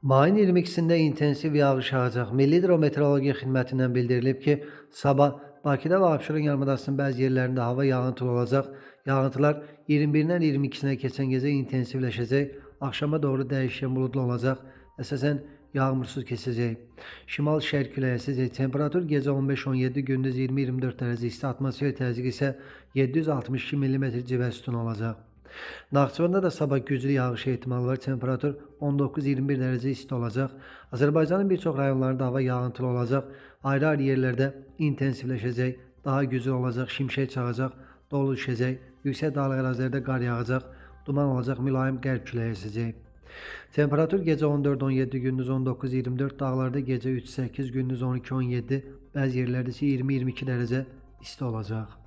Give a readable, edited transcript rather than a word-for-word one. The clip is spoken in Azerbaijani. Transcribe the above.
Mayın 22'sində intensiv yağış yağacaq. Milli Hidrometeorologiya Xidmətindən bildirilib ki, sabah Bakıda və Abşeron yarımadasının bəzi yerlərində hava yağıntılı olacaq. Yağıntılar 21-dən 22-sinə keçən gecə intensivləşəcək. Axşama doğru dəyişkən buludlu olacaq. Əsasən yağmursuz keçəcək. Şimal-şərq küləyi əsəcək. Temperatur gecə 15-17, gündüz 20-24 dərəcə isti, atmosfer təzyiqi isə 762 mm civə sütunu olacaq. Naxçıvanda da sabah güclü yağış ehtimalı var. Temperatur 19-21 dərəcə isti olacaq. Azərbaycanın bir çox rayonlarında hava yağıntılı olacaq. Ayrı-ayrı yerlərdə intensivləşəcək, daha güclü olacaq, şimşək çağacaq, dolu düşəcək, yüksək dağlıq ərazilərdə qar yağacaq, duman olacaq, mülayim qərb küləyi əsəcək. Temperatur gecə 14-17, gündüz 19-24, dağlarda gecə 3-8, gündüz 12-17, bəzi yerlərdə isə 20-22 dərəcə isti olacaq.